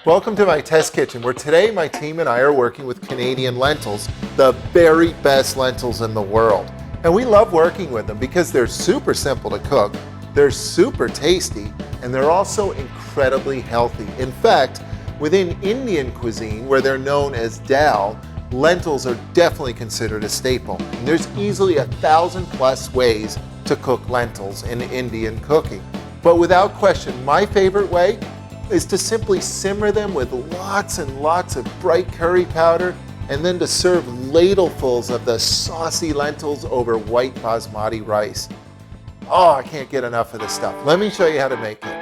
Welcome to my test kitchen, where today my team and I are working with Canadian lentils, the very best lentils in the world. And we love working with them because they're super simple to cook, they're super tasty, and they're also incredibly healthy. In fact, within Indian cuisine, where they're known as Dhal, lentils are definitely considered a staple. And there's easily 1,000+ ways to cook lentils in Indian cooking. But without question, my favorite way is to simply simmer them with lots and lots of bright curry powder, and then to serve ladlefuls of the saucy lentils over white basmati rice. Oh, I can't get enough of this stuff. Let me show you how to make it.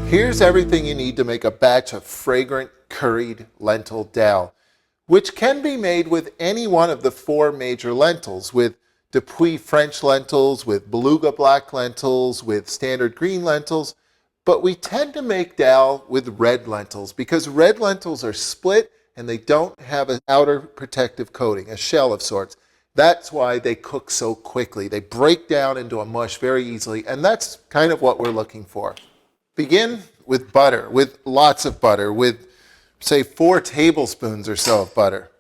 Here's everything you need to make a batch of fragrant curried lentil dhal, which can be made with any one of the 4 major lentils, with Tbsp French lentils, with beluga black lentils, with standard green lentils, but we tend to make dhal with red lentils because red lentils are split and they don't have an outer protective coating, a shell of sorts. That's why they cook so quickly. They break down into a mush very easily, and that's kind of what we're looking for. Begin with butter, with lots of butter, with say 4 tablespoons or so of butter.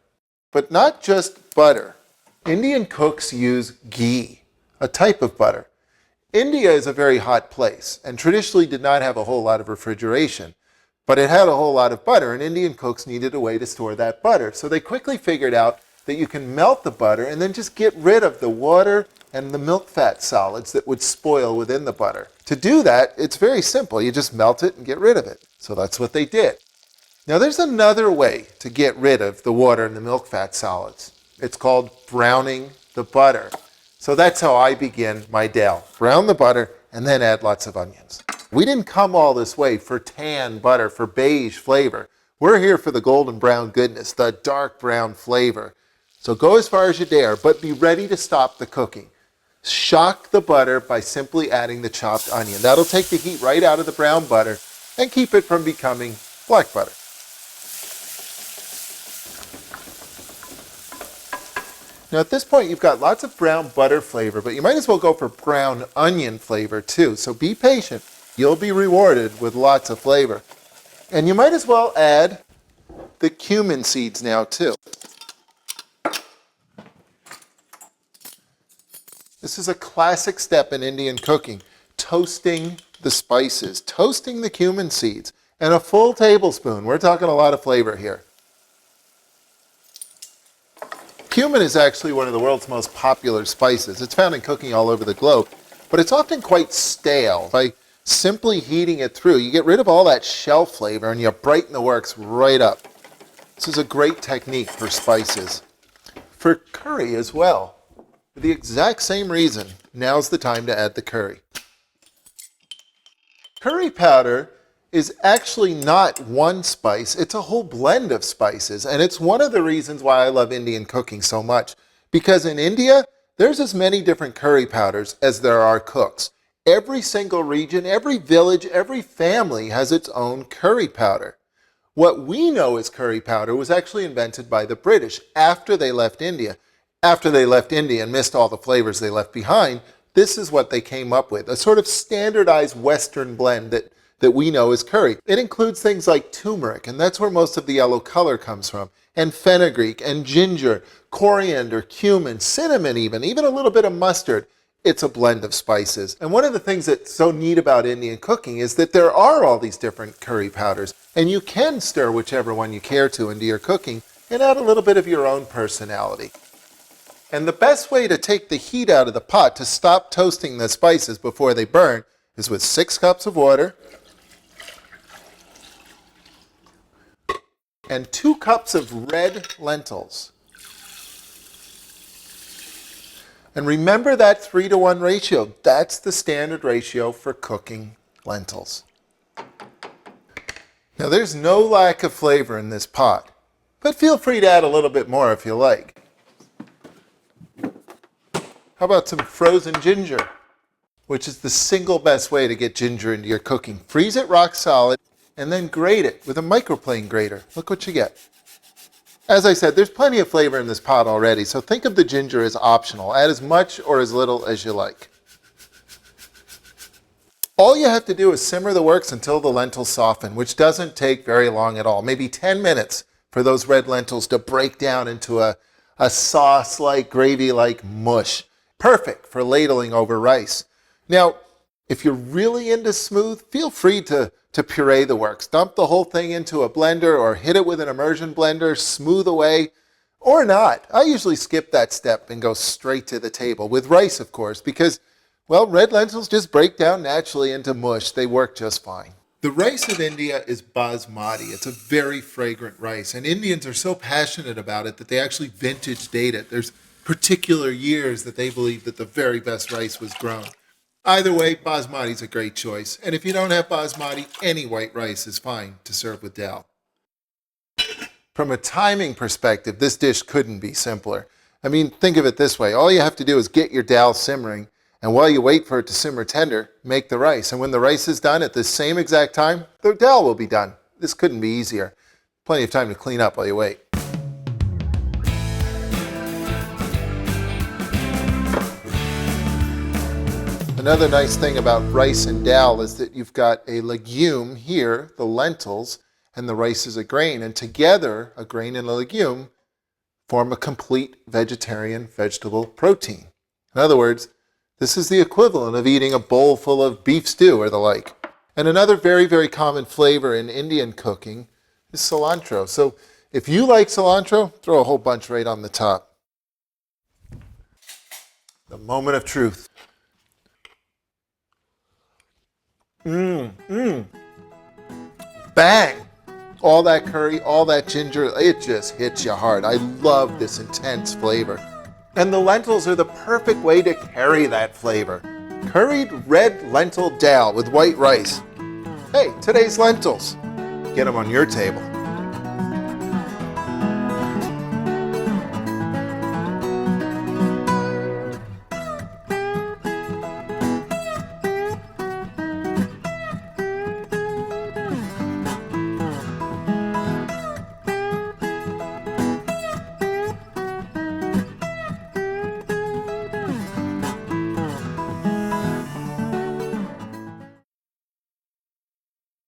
But not just butter. Indian cooks use ghee, a type of butter. India is a very hot place and traditionally did not have a whole lot of refrigeration, but it had a whole lot of butter, and Indian cooks needed a way to store that butter. So they quickly figured out that you can melt the butter and then just get rid of the water and the milk fat solids that would spoil within the butter. To do that, it's very simple. You just melt it and get rid of it. So that's what they did. Now there's another way to get rid of the water and the milk fat solids. It's called browning the butter. So that's how I begin my dhal. Brown the butter and then add lots of onions. We didn't come all this way for tan butter, for beige flavor. We're here for the golden brown goodness, the dark brown flavor. So go as far as you dare, but be ready to stop the cooking. Shock the butter by simply adding the chopped onion. That'll take the heat right out of the brown butter and keep it from becoming black butter. Now at this point you've got lots of brown butter flavor, but you might as well go for brown onion flavor too. So be patient. You'll be rewarded with lots of flavor. And you might as well add the cumin seeds now too. This is a classic step in Indian cooking, toasting the spices, toasting the cumin seeds, and a full tablespoon. We're talking a lot of flavor here. Cumin is actually one of the world's most popular spices. It's found in cooking all over the globe, but it's often quite stale. By simply heating it through, you get rid of all that shell flavor and you brighten the works right up. This is a great technique for spices. For curry as well. For the exact same reason, now's the time to add the curry. Curry powder is actually not one spice, it's a whole blend of spices, and it's one of the reasons why I love Indian cooking so much. Because in India, there's as many different curry powders as there are cooks. Every single region, every village, every family has its own curry powder. What we know as curry powder was actually invented by the British after they left India. After they left India and missed all the flavors they left behind, this is what they came up with, a sort of standardized Western blend that we know as curry. It includes things like turmeric, and that's where most of the yellow color comes from, and fenugreek, and ginger, coriander, cumin, cinnamon even a little bit of mustard. It's a blend of spices. And one of the things that's so neat about Indian cooking is that there are all these different curry powders, and you can stir whichever one you care to into your cooking and add a little bit of your own personality. And the best way to take the heat out of the pot to stop toasting the spices before they burn is with 6 cups of water and 2 cups of red lentils. And remember that 3-to-1 ratio. That's the standard ratio for cooking lentils. Now there's no lack of flavor in this pot, but feel free to add a little bit more if you like. How about some frozen ginger, which is the single best way to get ginger into your cooking. Freeze it rock solid and then grate it with a microplane grater. Look what you get. As I said, there's plenty of flavor in this pot already, so think of the ginger as optional. Add as much or as little as you like. All you have to do is simmer the works until the lentils soften, which doesn't take very long at all. Maybe 10 minutes for those red lentils to break down into a sauce-like, gravy-like mush. Perfect for ladling over rice. Now, if you're really into smooth, feel free to puree the works. Dump the whole thing into a blender or hit it with an immersion blender, smooth away, or not. I usually skip that step and go straight to the table, with rice, of course, because, well, red lentils just break down naturally into mush. They work just fine. The rice of India is basmati. It's a very fragrant rice, and Indians are so passionate about it that they actually vintage date it. There's particular years that they believe that the very best rice was grown. Either way, basmati is a great choice, and if you don't have basmati, any white rice is fine to serve with dal. From a timing perspective, this dish couldn't be simpler. I mean, think of it this way. All you have to do is get your dal simmering, and while you wait for it to simmer tender, make the rice. And when the rice is done at the same exact time, the dal will be done. This couldn't be easier. Plenty of time to clean up while you wait. Another nice thing about rice and dal is that you've got a legume here, the lentils, and the rice is a grain. And together, a grain and a legume form a complete vegetarian vegetable protein. In other words, this is the equivalent of eating a bowl full of beef stew or the like. And another very, very common flavor in Indian cooking is cilantro. So if you like cilantro, throw a whole bunch right on the top. The moment of truth. Bang! All that curry, all that ginger, it just hits you hard. I love this intense flavor. And the lentils are the perfect way to carry that flavor. Curried red lentil dal with white rice. Hey, today's lentils. Get them on your table.